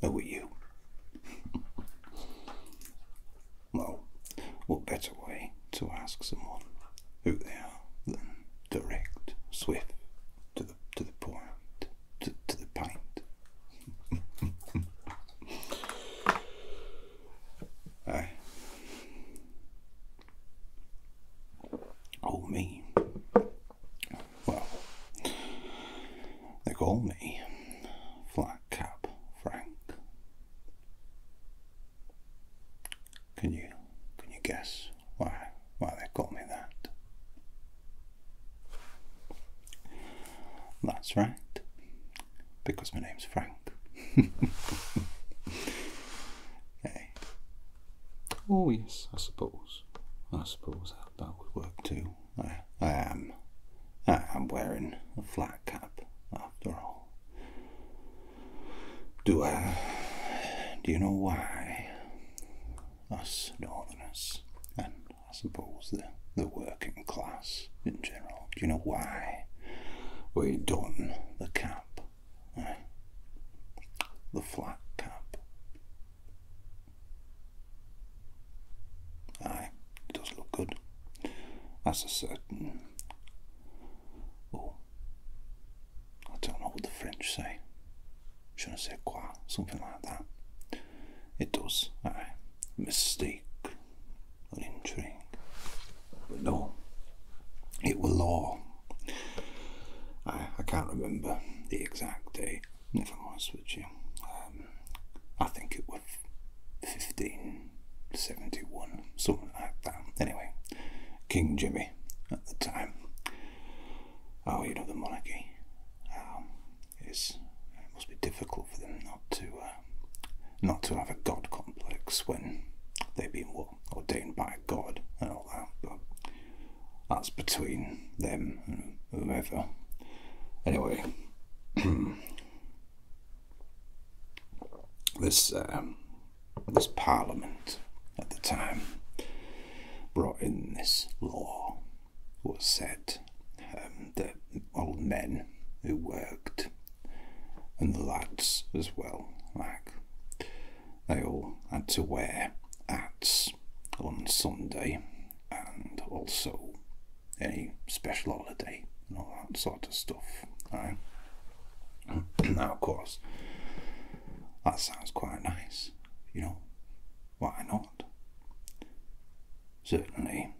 Who are you? Well, what better way to ask someone who they are than direct, swift, to the point, to the pint. Aye. Oh, me. Well, they call me Flatcap Frank. Can you guess why they call me that? That's right, because my name's Frank. Hey. Oh yes, I suppose that would work too. I am wearing a flat cap after all. Do you know why us Northerners, and I suppose the working class in general, do you know why we don the cap? The flat cap. Aye, it does look good. That's a certain... Oh, I don't know what the French say. Je ne sais quoi, something like that. It does, aye. Mystique, an intrigue. But no, it were law. I can't remember the exact date, if I'm honest with you. I think it was 1571, something like that. Anyway, King Jimmy at the time. Oh, you know, the monarchy. It must be difficult for them not to have a god complex when they've been ordained by God and all that. But that's between them and whoever. Anyway, this Parliament at the time brought in this law. Was said that old men who worked, and the lads as well, like, they all had to wear hats on Sunday and also any special holiday and all that sort of stuff, right? Now, of course, that sounds quite nice, you know, why not? Certainly,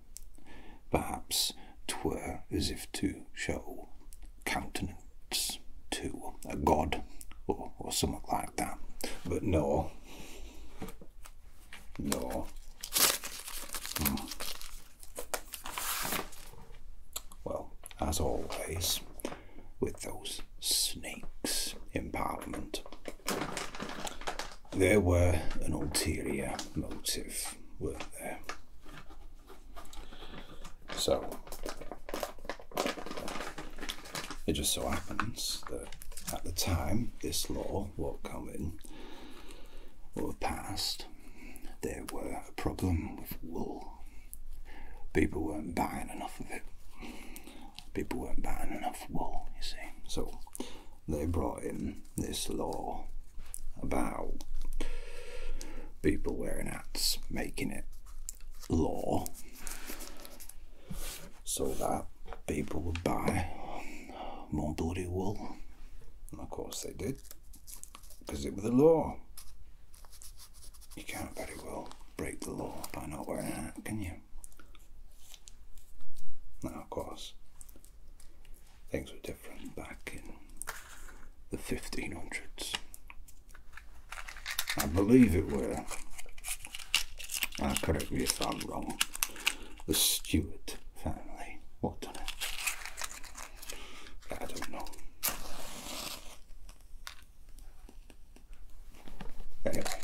perhaps 'twere as if to show countenance to a god or something like that, but no. Well, as always, with those snakes in Parliament, there were an ulterior motive, weren't there? So, it just so happens that at the time this law was passed, there were a problem with wool. People weren't buying enough of it. People weren't buying enough wool, you see. So they brought in this law about people wearing hats, making it law so that people would buy more bloody wool. And of course they did, because it was the law. You can't very well break the law by not wearing a hat, can you? Now, of course, things were different back in the 1500s. I believe it were, correct me if I'm wrong, the Stuart family. What done it? I don't know. Anyway,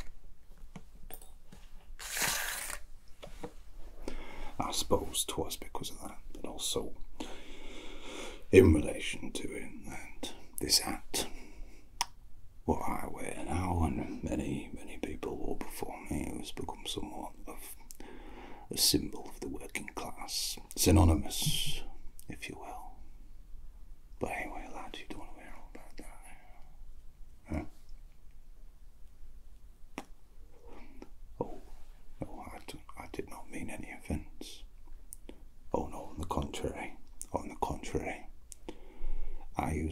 I suppose 'twas because of that, but also in relation to it that this hat, what I wear now, and many people wore before me, has become somewhat of a symbol of the working class, synonymous, if you will. But anyway, lads, you don't want to hear all about that. Huh?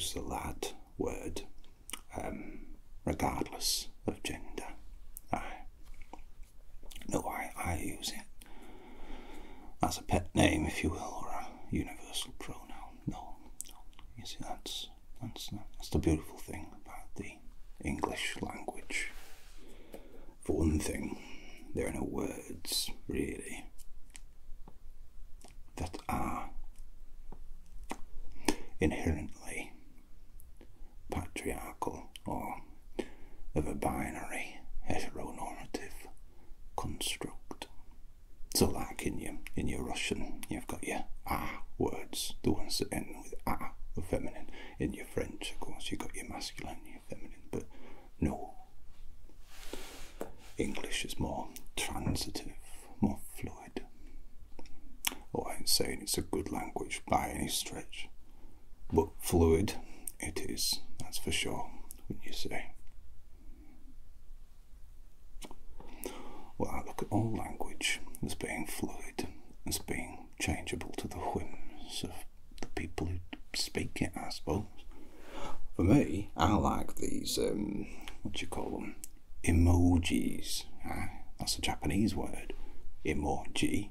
use the lad word regardless of gender. I use it as a pet name, if you will, or a universal pronoun. No. You see, that's the beautiful thing about the English language. For one thing, there are no words, really, that are inherently patriarchal or of a binary heteronormative construct. So like in your Russian, you've got your words, the ones that end with the feminine. In your French, of course, you've got your masculine and your feminine, but no. English is more transitive, more fluid. Oh, I ain't saying it's a good language by any stretch, but fluid it is, that's for sure, wouldn't you say? Well, I look at all language as being fluid, as being changeable to the whims of the people who speak it, I suppose. For me, I like these, what do you call them? Emojis. That's a Japanese word, emoji.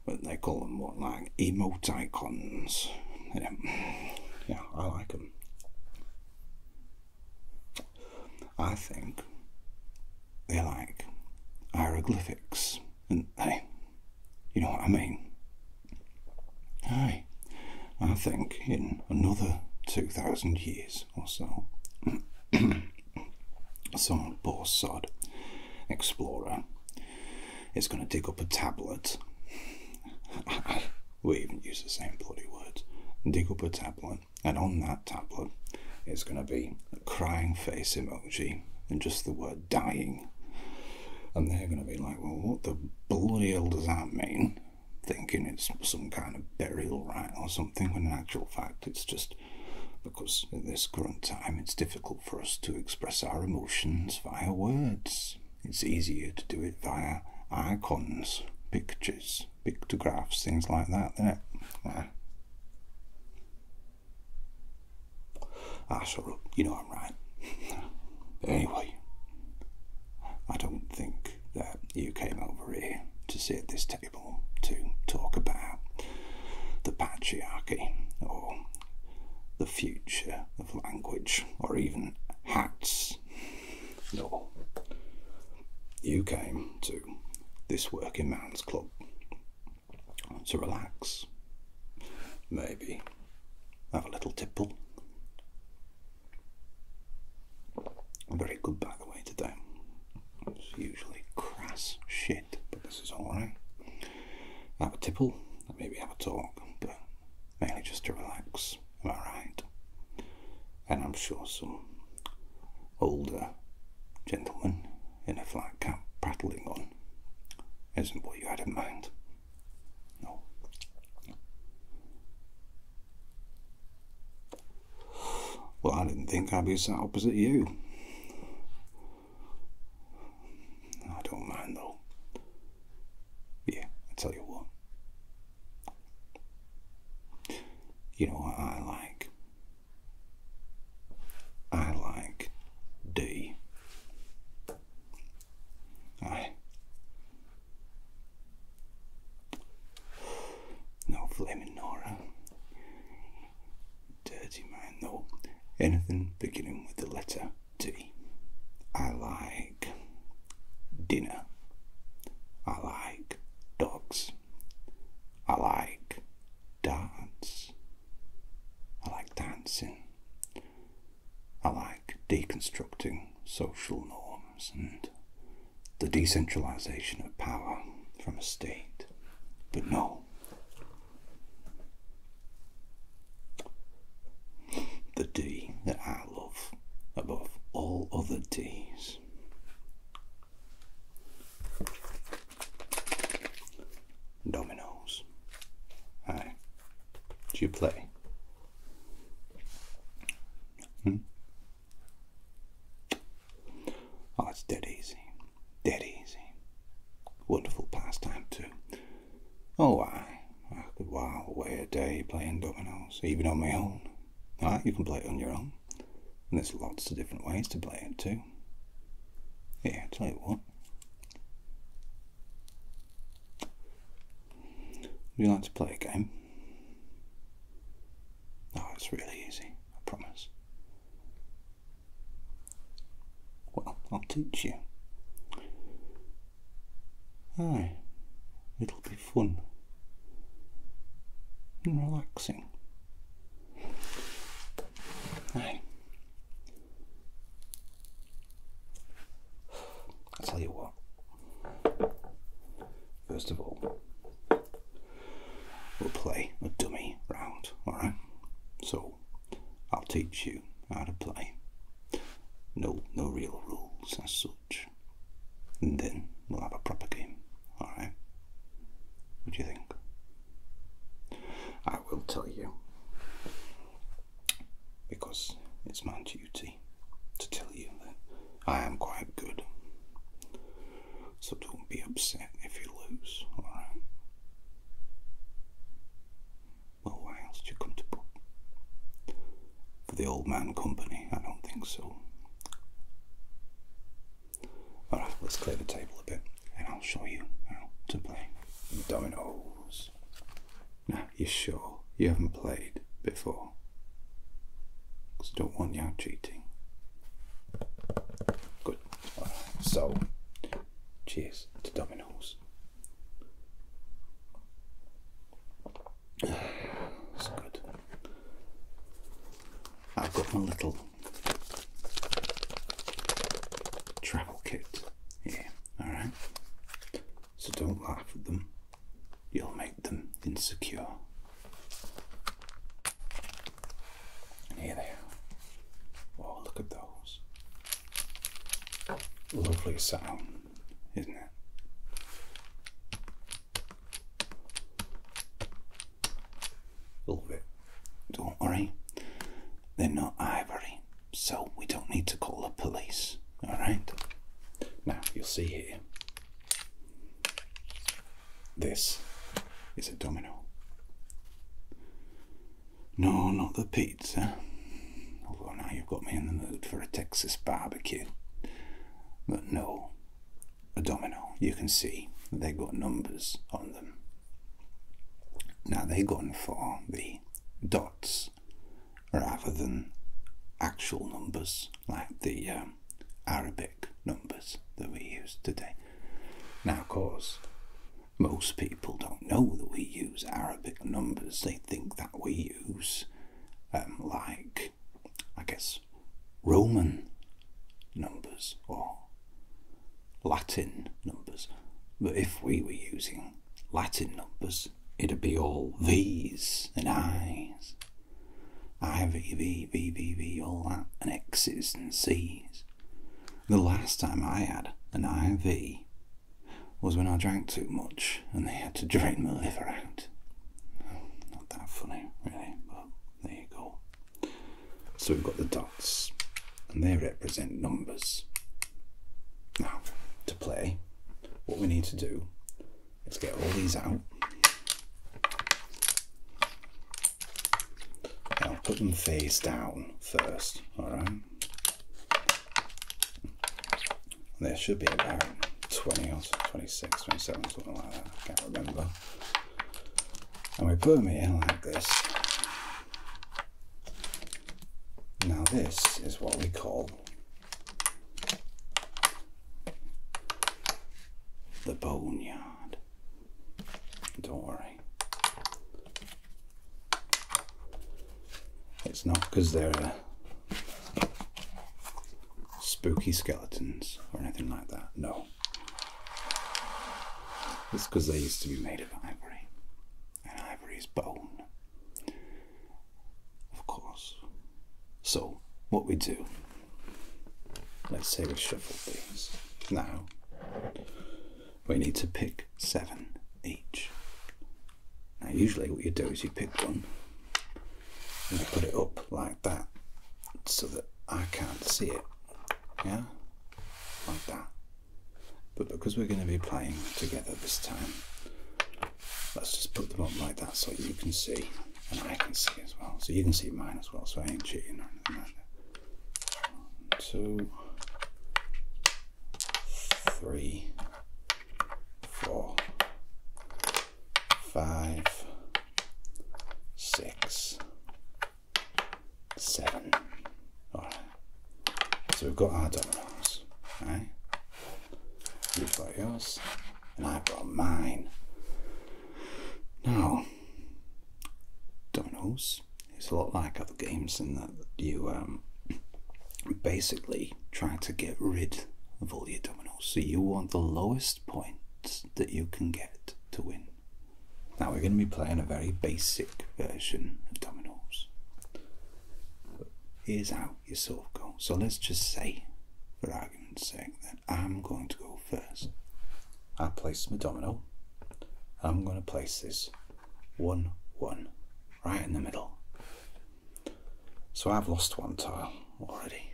But they call them what, like emoticons. Yeah, I like them. I think they're like hieroglyphics, and hey, you know what I mean? Hey, I think in another 2,000 years or so, some poor sod explorer is going to dig up a tablet. We even use the same bloody words. Dig up a tablet, and on that tablet is going to be a crying face emoji and just the word dying. And they're going to be like, well, what the bloody hell does that mean? Thinking it's some kind of burial rite or something, when in actual fact it's just because in this current time it's difficult for us to express our emotions via words. It's easier to do it via icons, pictures, pictographs, things like that, isn't it? Shut up, you know I'm right. Anyway, I don't think that you came over here to sit at this table to talk about the patriarchy or the future of language or even hats. No. You came to this working man's club to relax, maybe have a little tipple. Very good, by the way, today. It's usually crass shit, but this is alright. Have a tipple, maybe have a talk, but mainly just to relax. Am I right? And I'm sure some older gentleman in a flat cap prattling on isn't what you had in mind. No. Well, I didn't think I'd be sat opposite you. I don't mind though. Yeah, I tell you what. You know what I like? I like D. No flaming Nora. Dirty man, no. Anything beginning with the letter D. I like dinner. I like dogs. I like darts. I like dancing. I like deconstructing social norms and the decentralization of power from a state. But no. The D that I love above all other Ds. Dominoes. Aye. Do you play? Oh, it's dead easy. Dead easy. Wonderful pastime too. Oh, I could while away a day playing dominoes, even on my own. Aye. you can play it on your own. And there's lots of different ways to play it too. Yeah, I'll tell you what. Would you like to play a game? Oh, it's really easy, I promise. Well, I'll teach you. Aye, it'll be fun and relaxing. Aye. I'll tell you what. First of all, we'll play a dummy round, alright? So, I'll teach you how to play. No real rules as such. And then we'll have a proper game, alright? What do you think? I will tell you, because it's my duty to tell you that I am quite good. So don't be upset if you lose, alright? Well, why else did you come to book? For the old man company? I don't think so. Alright, let's clear the table a bit and I'll show you how to play dominoes. Now, you sure you haven't played before? Because I don't want you out cheating. Good. Alright, so, cheers to dominoes. That's good. I've got my little travel kit here, alright? So don't laugh at them, you'll make them insecure. And here they are. Oh, look at those. Lovely sound, isn't it? Love it. Don't worry, they're not ivory, so we don't need to call the police, alright? Now, you'll see here, this is a domino. No, not the pizza, although now you've got me in the mood for a Texas barbecue. But no, a domino. You can see they've got numbers on them. Now they're going for the dots rather than actual numbers like the Arabic numbers that we use today. Now, of course, most people don't know that we use Arabic numbers. They think that we use like, I guess, Roman numbers or Latin numbers. But if we were using Latin numbers, it'd be all V's and I's. I, V, V, V, V, V, all that, and X's and C's. The last time I had an IV was when I drank too much and they had to drain my liver out. Not that funny, really, but there you go. So we've got the dots, and they represent numbers. Now, to play, what we need to do is get all these out. I'll put them face down first, alright? There should be about 20 or 26, 27, something like that, I can't remember. And we put them in like this. Now this is what we call the boneyard. Don't worry. It's not because they're spooky skeletons or anything like that, no. It's because they used to be made of ivory, and ivory is bone, of course. So, what we do, let's say we shuffle these. Now, we need to pick 7 each. Now, usually what you do is you pick one, and you put it up like that, so that I can't see it, yeah? Like that. But because we're going to be playing together this time, let's just put them up like that so you can see. And I can see as well. So you can see mine as well, so I ain't cheating or anything like that. 2, 3, 4, 5, 6, 7. Alright. So we've got our dominoes, right? You've got yours, and I've got mine. Now, dominoes is a lot like other games in that you basically try to get rid of all your dominoes. So you want the lowest points that you can get to win. Now we're going to be playing a very basic version of dominoes. But here's how you sort of go. So let's just say, for argument's sake, that I'm going to go first. I place my domino. I'm going to place this 1, 1 right in the middle. So I've lost one tile already.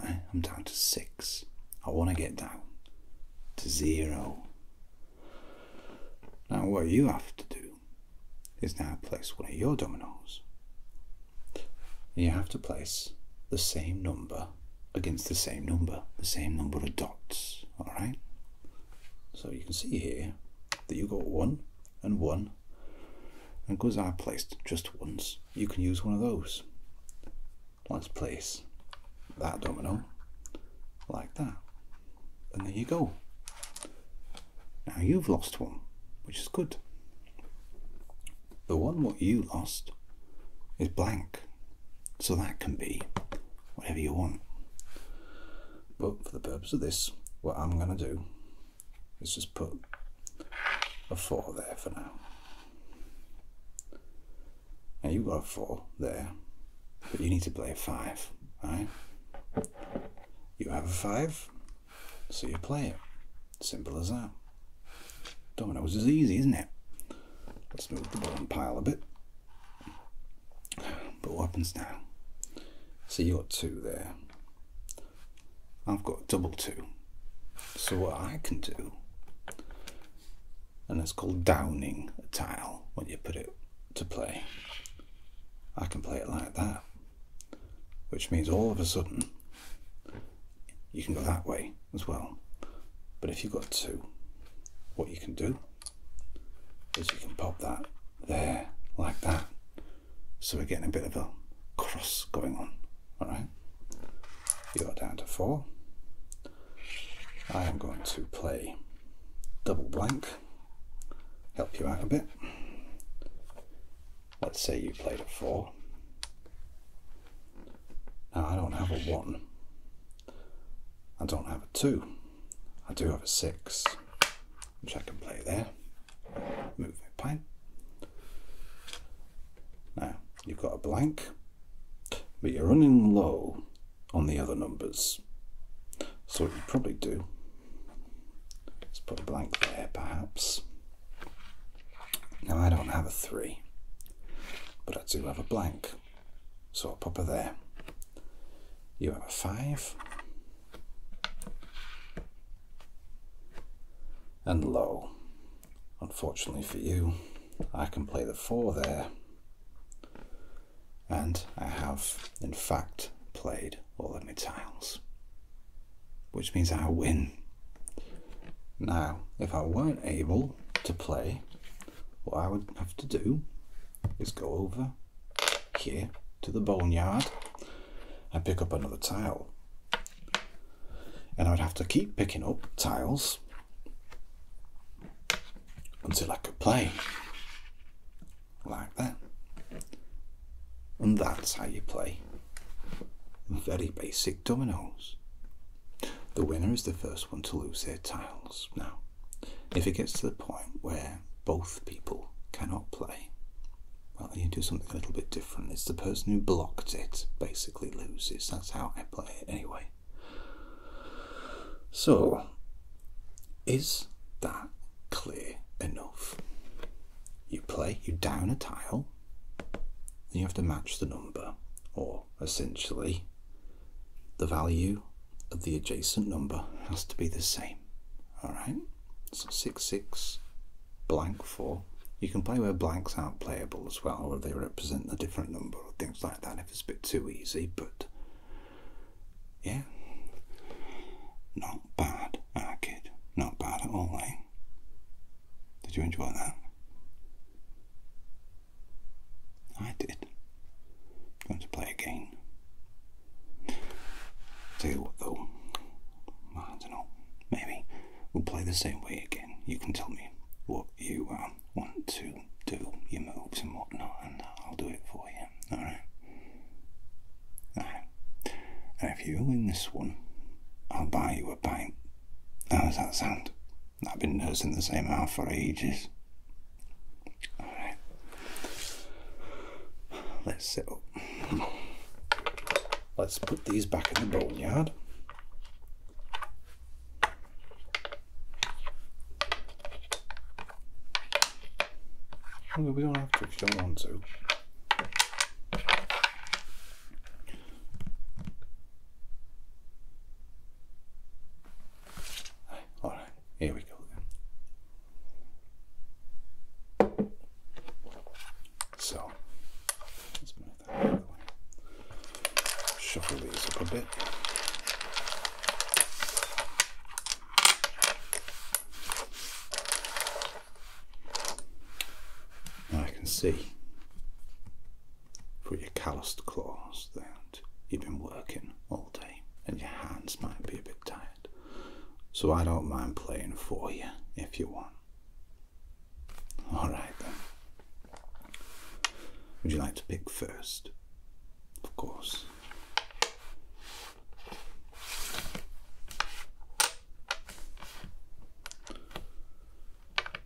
I'm down to 6. I want to get down to 0. Now what you have to do is now place one of your dominoes. You have to place the same number against the same number of dots, alright? So you can see here that you got 1 and 1, and because I placed just once, you can use one of those. Let's place that domino like that, and there you go. Now you've lost one, which is good. The one what you lost is blank, so that can be whatever you want. But for the purpose of this, what I'm going to do is just put a 4 there for now. Now you've got a 4 there, but you need to play a 5, right? You have a 5, so you play it. Simple as that. Dominoes is easy, isn't it? Let's move the bottom pile a bit. But what happens now? So you got 2 there. I've got double 2. So what I can do, and it's called downing a tile when you put it to play. I can play it like that, which means all of a sudden you can go that way as well. But if you've got 2, what you can do is you can pop that there like that. So we're getting a bit of a cross going on. Alright, you're down to 4. I am going to play double blank, help you out a bit. Let's say you played a 4. Now I don't have a 1. I don't have a 2. I do have a 6, which I can play there. Move my pint. Now you've got a blank, but you're running low on the other numbers. So what you probably do is put a blank there perhaps. Now I don't have a 3, but I do have a blank, so I'll pop her there. You have a 5 and low. Unfortunately for you, I can play the 4 there, and I have in fact played all of my tiles, which means I win. Now if I weren't able to play, what I would have to do is go over here to the boneyard and pick up another tile, and I would have to keep picking up tiles until I could play like that. And that's how you play very basic dominoes. The winner is the first one to lose their tiles. Now if it gets to the point where both people cannot play, well, you do something a little bit different. It's the person who blocked it basically loses. That's how I play it anyway. So is that clear enough? You play, you down a tile, and you have to match the number, or essentially the value of the adjacent number has to be the same. Alright, so 6 6 blank 4 You can play where blanks aren't playable as well, or they represent a different number or things like that if it's a bit too easy, but yeah. Not bad, kid. Not bad at all, eh? Did you enjoy that? I did. Going to play again. Tell you what though, I don't know, maybe we'll play the same way again. You can tell me what you want to do, your moves and whatnot, and I'll do it for you, alright? Alright. And if you win this one, I'll buy you a pint. How does that sound? I've been nursing the same mouth for ages. Alright. Let's sit up. Let's put these back in the boneyard. Well, we don't have to if you don't want to. Alright, here we go then. So, let's move that out of the way. Shuffle these up a bit. Now I can see through your calloused claws that you've been working all day and your hands might be a bit tired. So I don't mind playing for you if you want. Alright then. Would you like to pick first? Of course.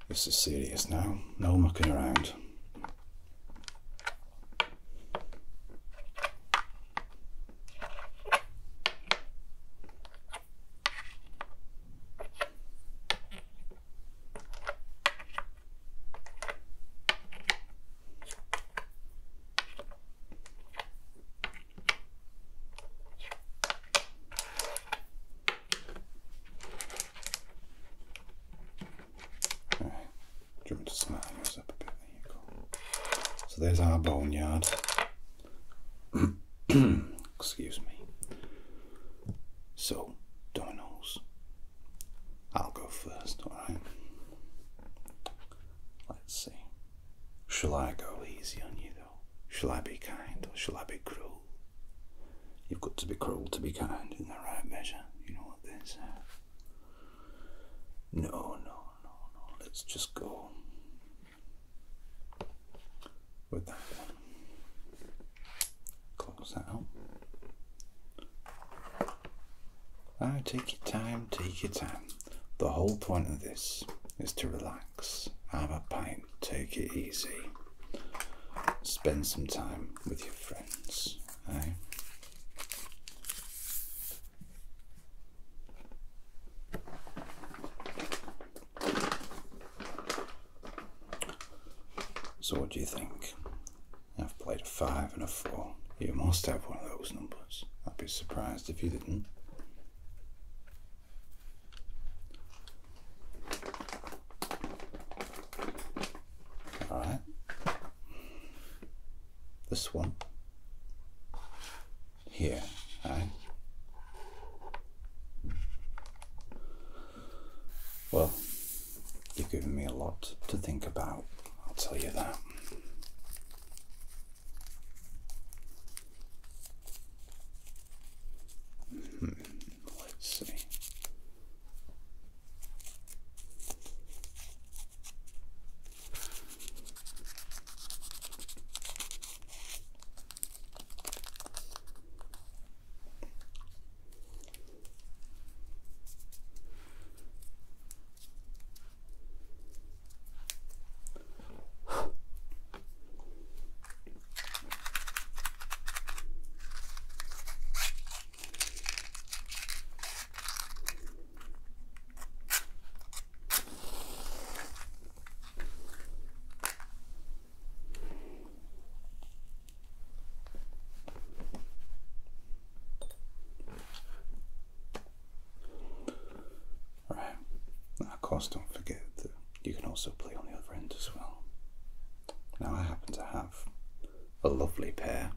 This is serious now, no mucking around. To smile yours up a bit, there you go. So there's our boneyard. Excuse me. So, dominoes. I'll go first, alright? Let's see. Shall I go easy on you though? Shall I be kind or shall I be cruel? You've got to be cruel to be kind in the right measure. You know what they say. No. Let's just go with that one. Close that out. Alright, take your time, take your time. The whole point of this is to relax, have a pint, take it easy, spend some time with your friends, eh? So what do you think? I've played a 5 and a 4. You must have one of those numbers. I'd be surprised if you didn't. Alright. This one. Here, right? Well, you've given me a lot to think about. I'll tell you that. Let's see. Of course, don't forget that you can also play on the other end as well. Now I happen to have a lovely pair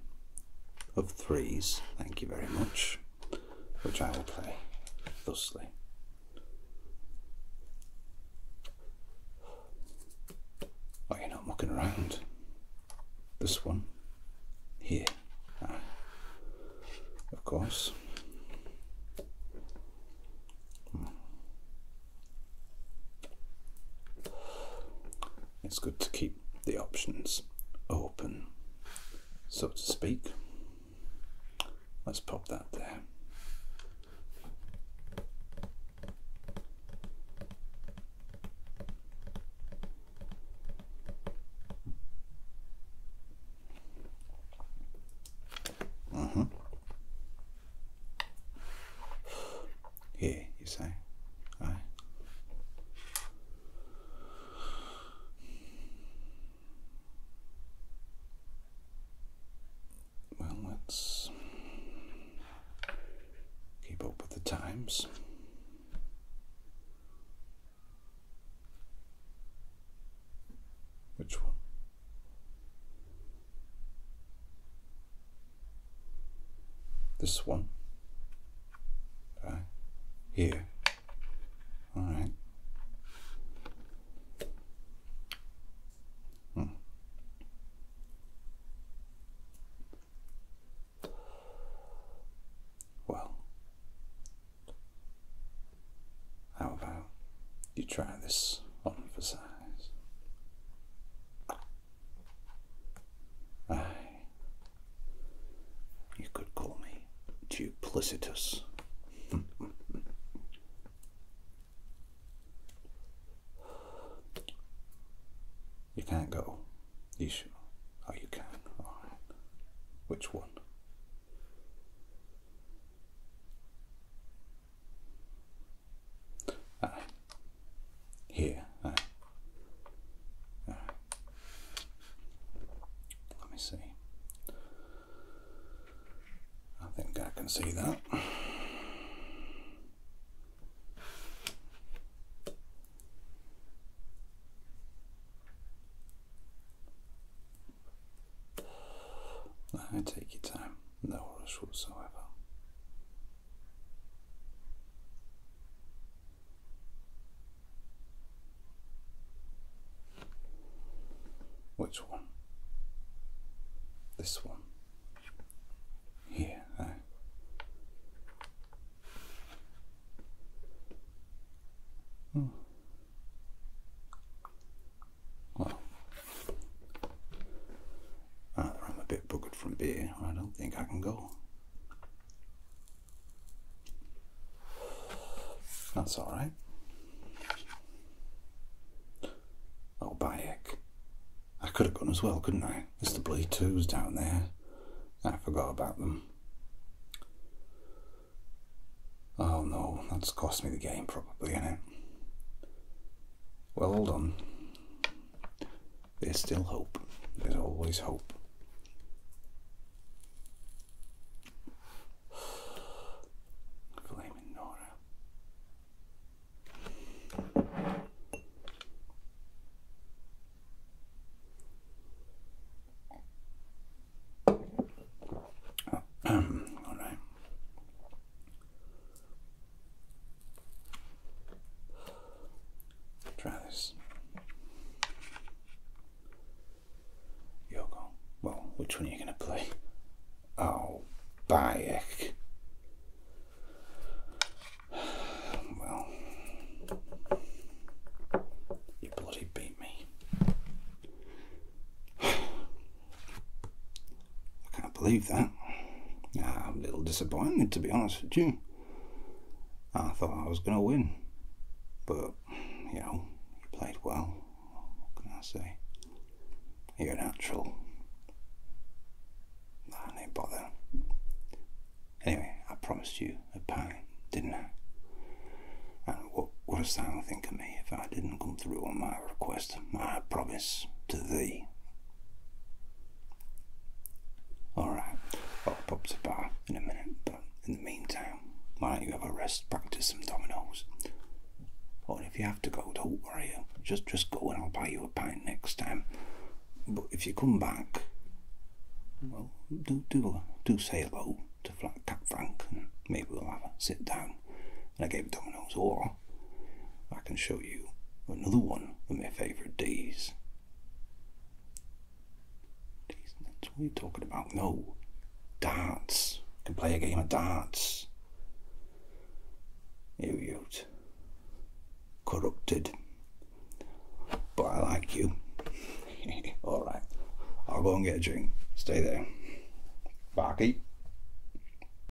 of threes, thank you very much, which I will play thusly. Oh, you're not mucking around. This one, here, of course. It's good to keep the options open, so to speak. Let's pop that there. Here, you say? Aye. Well, let's keep up with the times. Which one? This one? Here. All right. Well, how about you try this on for size? Aye. You could call me duplicitous. You can't go. You sure? Oh, you can. All right. Which one? Aye. Here. Aye. Aye. Let me see. I think I can see that. Take your time, no rush whatsoever. Which one? This one. Here, Well, either I'm a bit buggered from beer, or I don't think I can go. That's all right. Oh, Bayek. I could have gone as well, couldn't I? There's the Bleed 2s down there. I forgot about them. Oh no, that's cost me the game probably, innit? Well, hold on. There's still hope. There's always hope. Flaming Nora. All right. Try this. Yoko. Well, which one are you going to play? Oh, Bayek. Well, you bloody beat me. I can't believe that. I'm a little disappointed, to be honest with you. I thought I was going to win. But, you know, you played well. What can I say? You're a natural. I ain't bother. Anyway, I promised you a pint, didn't I? And what does thou think of me if I didn't come through on my request, my promise to thee? Alright, I'll pop to bar in a minute, but in the meantime, why don't you have a rest, practice some dominoes? Or if you have to go, don't worry, just go and I'll buy you a pint next time. But if you come back, well, do say hello to Flatcap Frank, and maybe we'll have a sit down and a game of dominoes, or I can show you another one of my favourite D's. D's, that's what you're talking about. No, darts. You can play a game of darts. You corrupted. But I like you. Alright, I'll go and get a drink. Stay there. Barkeep.